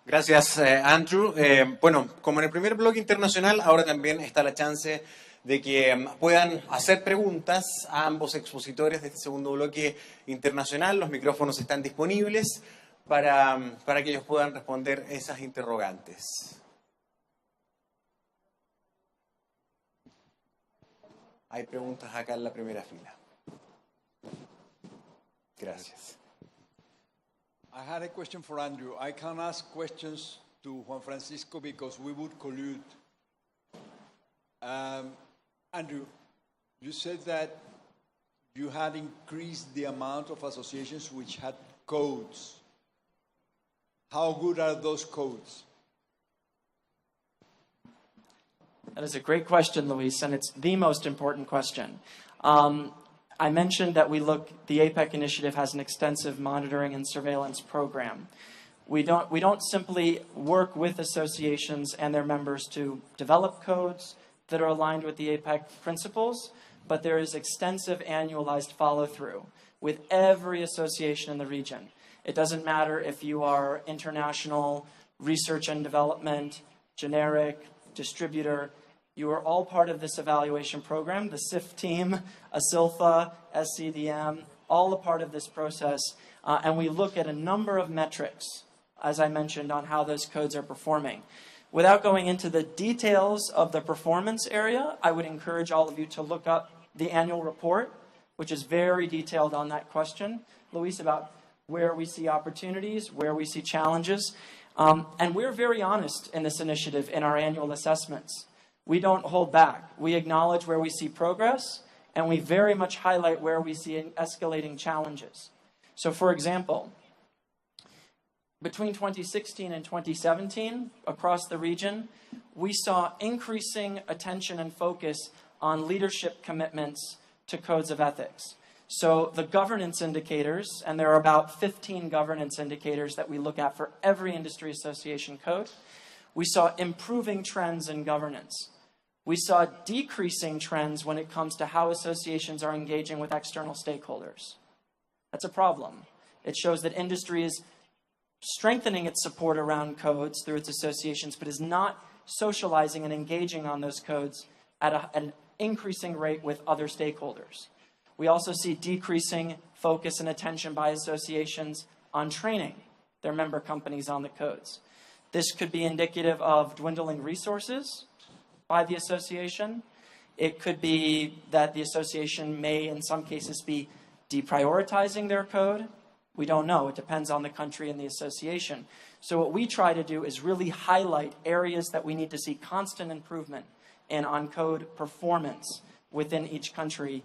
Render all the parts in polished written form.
Gracias, Andrew. Bueno, como en el primer bloque internacional, ahora también está la chance de que puedan hacer preguntas a ambos expositores de este segundo bloque internacional. Los micrófonos están disponibles para que ellos puedan responder esas interrogantes. Hay preguntas acá en la primera fila. Gracias. I had a question for Andrew. I can ask questions to Juan Francisco because we would collude. Andrew, you said that you had increased the amount of associations which had codes. How good are those codes? That is a great question, Luis, and it's the most important question. I mentioned that the APEC initiative has an extensive monitoring and surveillance program. We don't simply work with associations and their members to develop codes that are aligned with the APEC principles, but there is extensive annualized follow-through with every association in the region. It doesn't matter if you are international, research and development, generic, distributor. You are all part of this evaluation program, the SIF team, ASILFA, SCDM, all a part of this process. And we look at a number of metrics, as I mentioned, on how those codes are performing. Without going into the details of the performance area, I would encourage all of you to look up the annual report, which is very detailed on that question, Luis, about where we see opportunities, where we see challenges. And we're very honest in this initiative in our annual assessments. We don't hold back. We acknowledge where we see progress, and we very much highlight where we see escalating challenges. So, for example, between 2016 and 2017, across the region, we saw increasing attention and focus on leadership commitments to codes of ethics. So the governance indicators, and there are about 15 governance indicators that we look at for every industry association code, we saw improving trends in governance. We saw decreasing trends when it comes to how associations are engaging with external stakeholders. That's a problem. It shows that industry is strengthening its support around codes through its associations, but is not socializing and engaging on those codes at an increasing rate with other stakeholders. We also see decreasing focus and attention by associations on training their member companies on the codes. This could be indicative of dwindling resources by the association. It could be that the association may, in some cases, be deprioritizing their code. We don't know. It depends on the country and the association. So what we try to do is really highlight areas that we need to see constant improvement in on code performance within each country.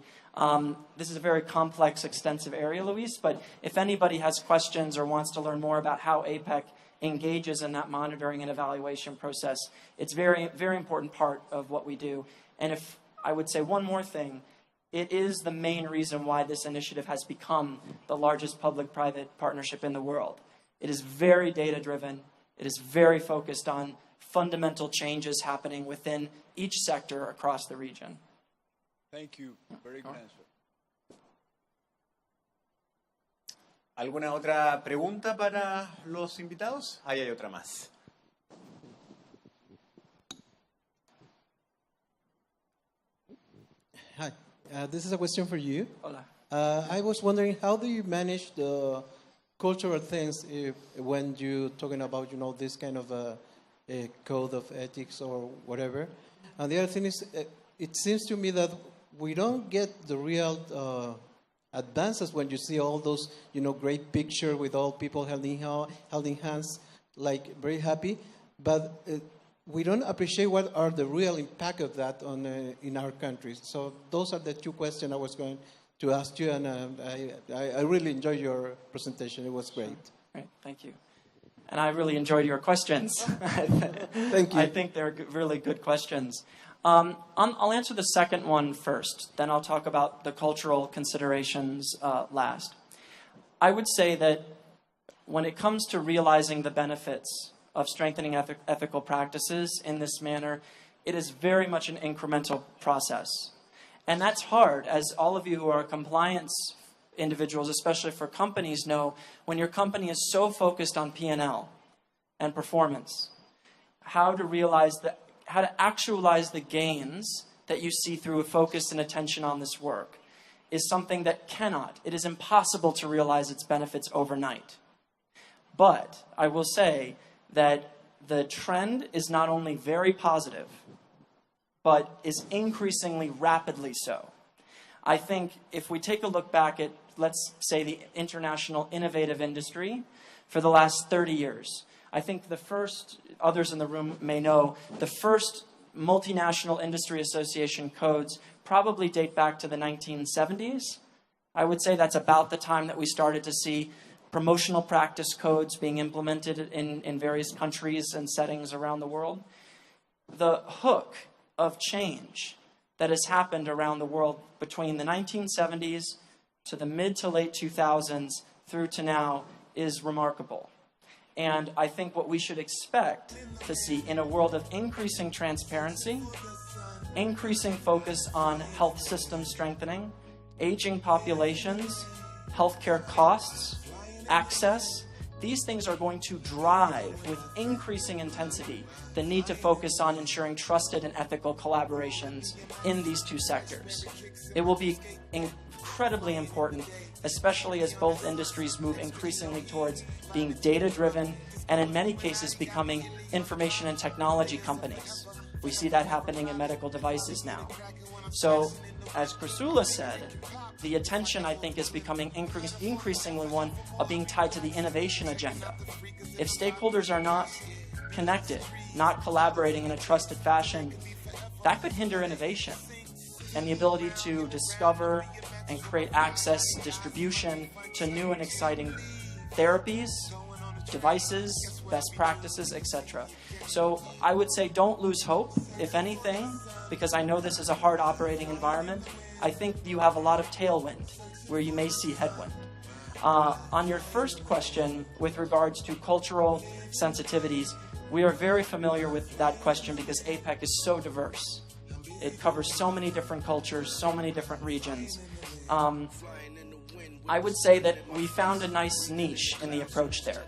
This is a very complex, extensive area, Luis, but if anybody has questions or wants to learn more about how APEC engages in that monitoring and evaluation process, it's very, very important part of what we do. And if I would say one more thing, it is the main reason why this initiative has become the largest public-private partnership in the world. It is very data-driven. It is very focused on fundamental changes happening within each sector across the region. Thank you. Very good answer. ¿Alguna otra pregunta para los invitados? Ahí hay otra más. Hi, this is a question for you. Hola. I was wondering, how do you manage the cultural things when you're talking about, this kind of a code of ethics or whatever? And the other thing is, it seems to me that we don't get the real advances when you see all those, great picture with all people holding hands, like very happy, but we don't appreciate what are the real impact of that on in our countries. So those are the two questions I was going to ask you, and I really enjoyed your presentation. It was great. Great, thank you. And I really enjoyed your questions. Thank you. I think they're really good questions. I'll answer the second one first, then I'll talk about the cultural considerations last. I would say that when it comes to realizing the benefits of strengthening ethical practices in this manner, it is very much an incremental process. And that's hard, as all of you who are compliance individuals, especially for companies, know when your company is so focused on P&L, and performance. How to actualize the gains that you see through a focus and attention on this work is something that it is impossible to realize its benefits overnight. But I will say that the trend is not only very positive, but is increasingly rapidly so. I think if we take a look back at, let's say, the international innovative industry for the last 30 years, I think the first, others in the room may know, the first multinational industry association codes probably date back to the 1970s. I would say that's about the time that we started to see promotional practice codes being implemented in various countries and settings around the world. The hook of change that has happened around the world between the 1970s to the mid to late 2000s through to now is remarkable. And I think what we should expect to see in a world of increasing transparency, increasing focus on health system strengthening, aging populations, healthcare costs, access, these things are going to drive with increasing intensity the need to focus on ensuring trusted and ethical collaborations in these two sectors. It will be incredibly important, especially as both industries move increasingly towards being data-driven and in many cases becoming information and technology companies. We see that happening in medical devices now. So, as Chrysula said, the attention, I think, is becoming increasingly one of being tied to the innovation agenda. If stakeholders are not connected, not collaborating in a trusted fashion, that could hinder innovation and the ability to discover and create access, distribution to new and exciting therapies, devices, best practices, etc. So I would say don't lose hope, if anything, because I know this is a hard operating environment. I think you have a lot of tailwind where you may see headwind. On your first question with regards to cultural sensitivities, we are very familiar with that question because APEC is so diverse. It covers so many different cultures, so many different regions. I would say that we found a nice niche in the approach there.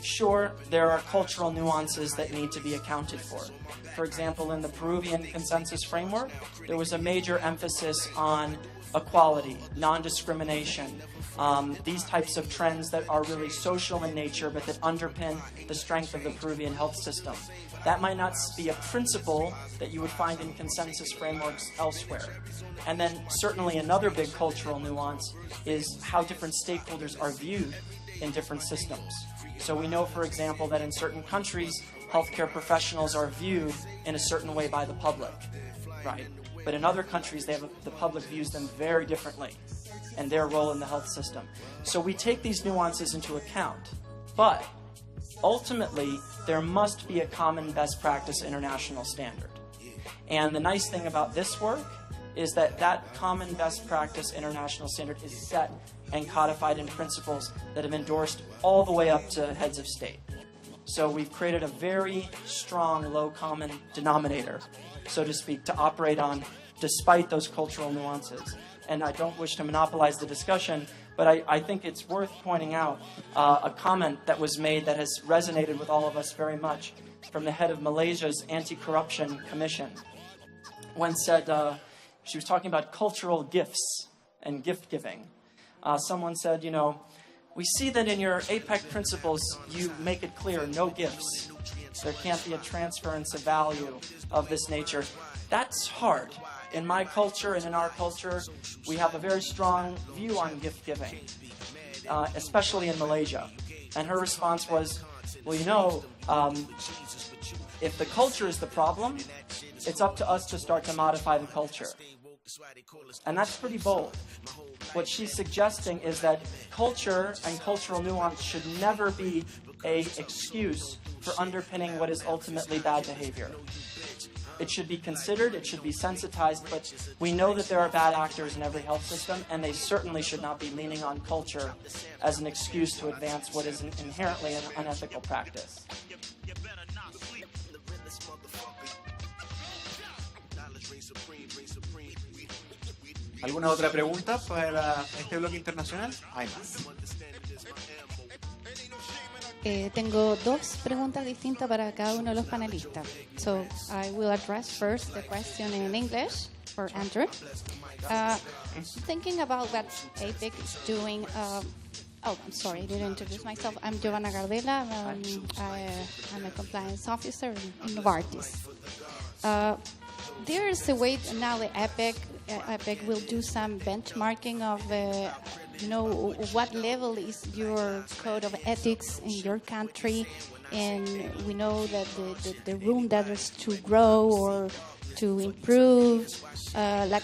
Sure, there are cultural nuances that need to be accounted for. For example, in the Peruvian consensus framework, there was a major emphasis on equality, non-discrimination, these types of trends that are really social in nature but that underpin the strength of the Peruvian health system. That might not be a principle that you would find in consensus frameworks elsewhere. And then certainly another big cultural nuance is how different stakeholders are viewed in different systems. So we know, for example, that in certain countries, healthcare professionals are viewed in a certain way by the public, right? But in other countries, the public views them very differently and their role in the health system. So we take these nuances into account. But ultimately, there must be a common best practice international standard. And the nice thing about this work is that that common best practice international standard is set and codified in principles that have endorsed all the way up to heads of state. So we've created a very strong low common denominator, so to speak, to operate on despite those cultural nuances. And I don't wish to monopolize the discussion, but I think it's worth pointing out a comment that was made that has resonated with all of us very much from the head of Malaysia's Anti-Corruption Commission. When said, she was talking about cultural gifts and gift giving. Someone said, you know, we see that in your APEC principles, you make it clear, no gifts. There can't be a transference of value of this nature. That's hard. In my culture and in our culture, we have a very strong view on gift giving, especially in Malaysia. And her response was, well, you know, if the culture is the problem, it's up to us to start to modify the culture. And that's pretty bold. What she's suggesting is that culture and cultural nuance should never be an excuse for underpinning what is ultimately bad behavior. It should be considered, it should be sensitized, but we know that there are bad actors in every health system, and they certainly should not be leaning on culture as an excuse to advance what is inherently an unethical practice. ¿Alguna otra pregunta para este bloque internacional? Hay más. Tengo dos preguntas distintas para cada uno de los panelistas. So I will address first the question in English for Andrew. Thinking about what APEC is doing. Oh, I'm sorry, I didn't introduce myself. I'm Giovanna Gardella. I'm a compliance officer in Novartis. There is a way now that APEC will do some benchmarking of, what level is your code of ethics in your country, and we know that the room that is to grow or to improve, like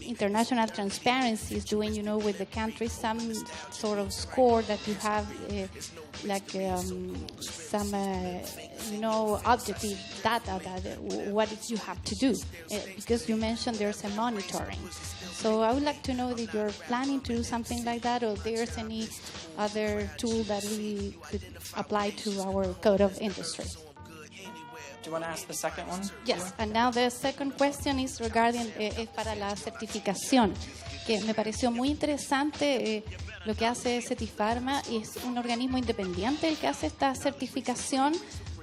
international transparency is doing, with the country, some sort of score that you have, some, objective data that what you have to do. Because you mentioned there's a monitoring. So I would like to know if you're planning to do something like that, or there's any other tool that we could apply to our code of industry. Do you want to ask the second one? Yes, and now the second question is regarding, es para la certificación, que me pareció muy interesante lo que hace Cetifarma. Es un organismo independiente el que hace esta certificación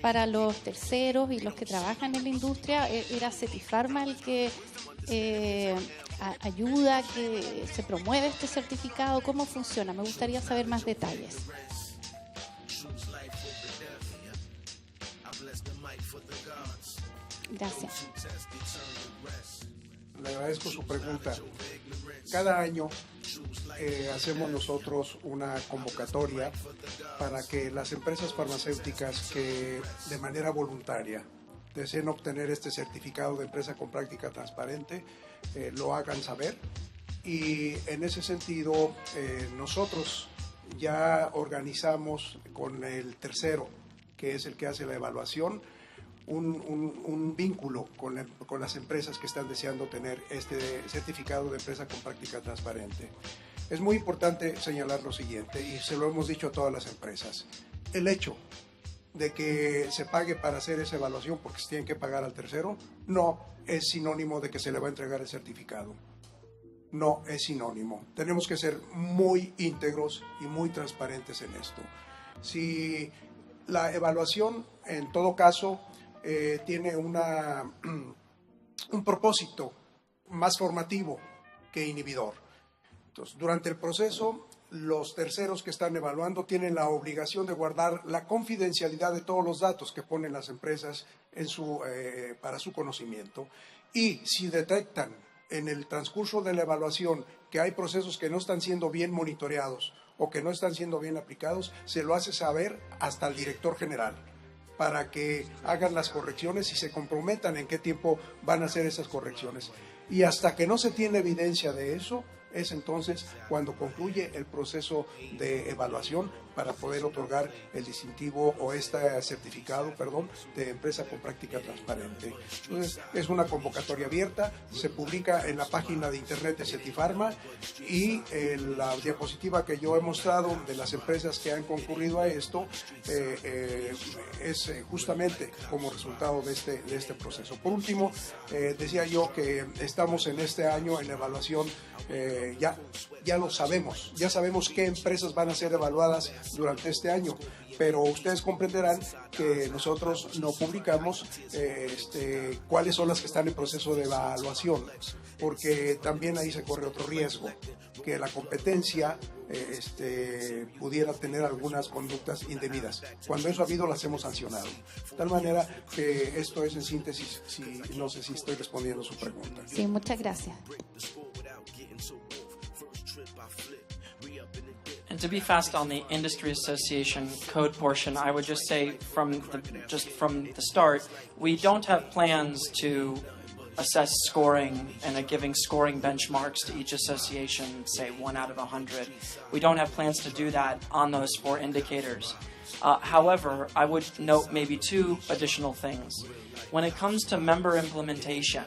para los terceros y los que trabajan en la industria. ¿Era Cetifarma el que ayuda a que se promueva este certificado? ¿Cómo funciona? Me gustaría saber más detalles. Gracias. Le agradezco su pregunta. Cada año hacemos nosotros una convocatoria para que las empresas farmacéuticas que de manera voluntaria deseen obtener este certificado de empresa con práctica transparente lo hagan saber, y en ese sentido nosotros ya organizamos con el tercero, que es el que hace la evaluación, un vínculo con las empresas que están deseando tener este certificado de empresa con práctica transparente. Es muy importante señalar lo siguiente, y se lo hemos dicho a todas las empresas: el hecho de que se pague para hacer esa evaluación porque se tienen que pagar al tercero no es sinónimo de que se le va a entregar el certificado. No es sinónimo. Tenemos que ser muy íntegros y muy transparentes en esto. Si la evaluación, en todo caso, tiene un propósito más formativo que inhibidor. Entonces, durante el proceso, los terceros que están evaluando tienen la obligación de guardar la confidencialidad de todos los datos que ponen las empresas para su conocimiento, y si detectan en el transcurso de la evaluación que hay procesos que no están siendo bien monitoreados o que no están siendo bien aplicados, se lo hace saber hasta al director general, para que hagan las correcciones y se comprometan en qué tiempo van a hacer esas correcciones. Y hasta que no se tiene evidencia de eso, es entonces cuando concluye el proceso de evaluación para poder otorgar el distintivo o certificado, de empresa con práctica transparente. Entonces, es una convocatoria abierta, se publica en la página de internet de Cetifarma, y la diapositiva que yo he mostrado de las empresas que han concurrido a esto es justamente como resultado de este proceso. Por último, decía yo que estamos en este año en evaluación. Ya lo sabemos, ya sabemos qué empresas van a ser evaluadas durante este año, pero ustedes comprenderán que nosotros no publicamos cuáles son las que están en proceso de evaluación, porque también ahí se corre otro riesgo, que la competencia pudiera tener algunas conductas indebidas. Cuando eso ha habido, las hemos sancionado. De tal manera que esto es en síntesis. No sé si estoy respondiendo a su pregunta. Sí, muchas gracias. And to be fast on the industry association code portion, I would just say from the start, we don't have plans to assess scoring and giving scoring benchmarks to each association, say 1 out of 100. We don't have plans to do that on those 4 indicators. However, I would note maybe 2 additional things. When it comes to member implementation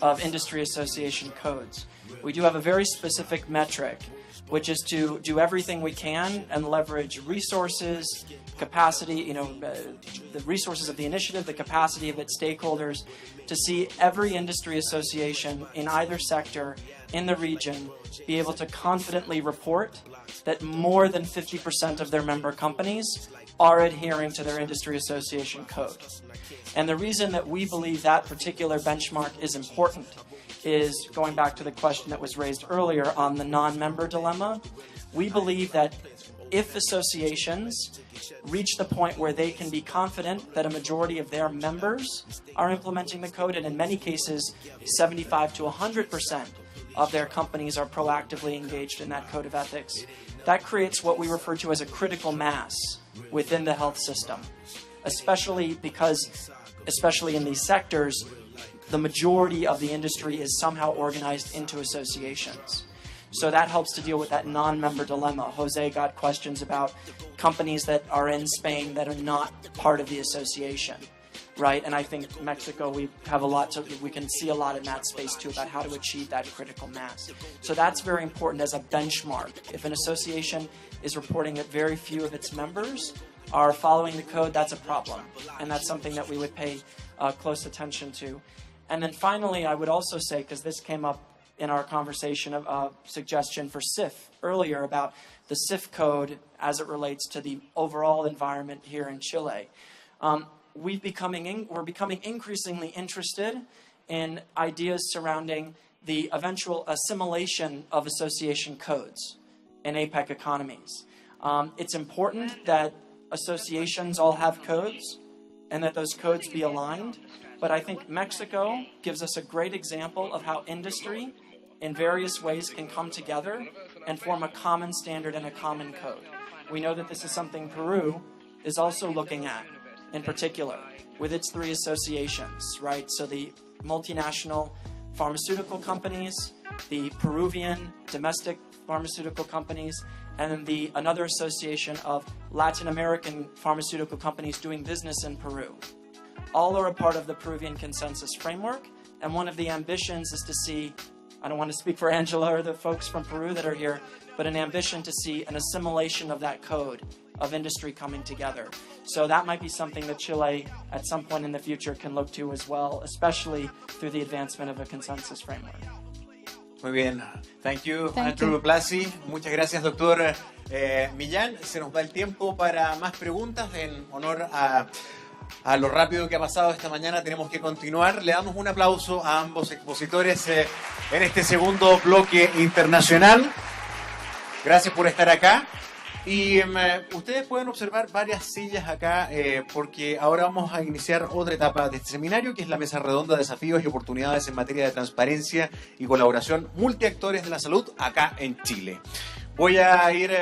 of industry association codes, we do have a very specific metric, which is to do everything we can and leverage resources, capacity, the resources of the initiative, the capacity of its stakeholders, to see every industry association in either sector in the region be able to confidently report that more than 50% of their member companies are adhering to their industry association code. And the reason that we believe that particular benchmark is important is going back to the question that was raised earlier on the non-member dilemma. We believe that if associations reach the point where they can be confident that a majority of their members are implementing the code, and in many cases 75 to 100% of their companies are proactively engaged in that code of ethics, that creates what we refer to as a critical mass within the health system, especially in these sectors, the majority of the industry is somehow organized into associations. So that helps to deal with that non-member dilemma. Jose got questions about companies that are in Spain that are not part of the association, right? And I think Mexico, we can see a lot in that space too about how to achieve that critical mass. So that's very important as a benchmark. If an association is reporting that very few of its members are following the code, that's a problem. And that's something that we would pay close attention to. And then finally, I would also say, because this came up in our conversation of suggestion for CIF earlier about the CIF code as it relates to the overall environment here in Chile. We're becoming increasingly interested in ideas surrounding the eventual assimilation of association codes in APEC economies. It's important that associations all have codes and that those codes be aligned, but I think Mexico gives us a great example of how industry in various ways can come together and form a common standard and a common code. We know that this is something Peru is also looking at, in particular, with its 3 associations, right? So the multinational pharmaceutical companies, the Peruvian domestic pharmaceutical companies, and then another association of Latin American pharmaceutical companies doing business in Peru. All are a part of the Peruvian consensus framework, and one of the ambitions is to see, I don't want to speak for Angela or the folks from Peru that are here, but an ambition to see an assimilation of that code of industry coming together. So that might be something that Chile at some point in the future can look to as well, especially through the advancement of a consensus framework. Muy bien. Thank you, Andrew Blasi. Muchas gracias, doctor Millán. Se nos va el tiempo para más preguntas. En honor a lo rápido que ha pasado esta mañana, tenemos que continuar. Le damos un aplauso a ambos expositores en este segundo bloque internacional. Gracias por estar acá. Y ustedes pueden observar varias sillas acá porque ahora vamos a iniciar otra etapa de este seminario, que es la mesa redonda, desafíos y oportunidades en materia de transparencia y colaboración multiactores de la salud acá en Chile. Voy a ir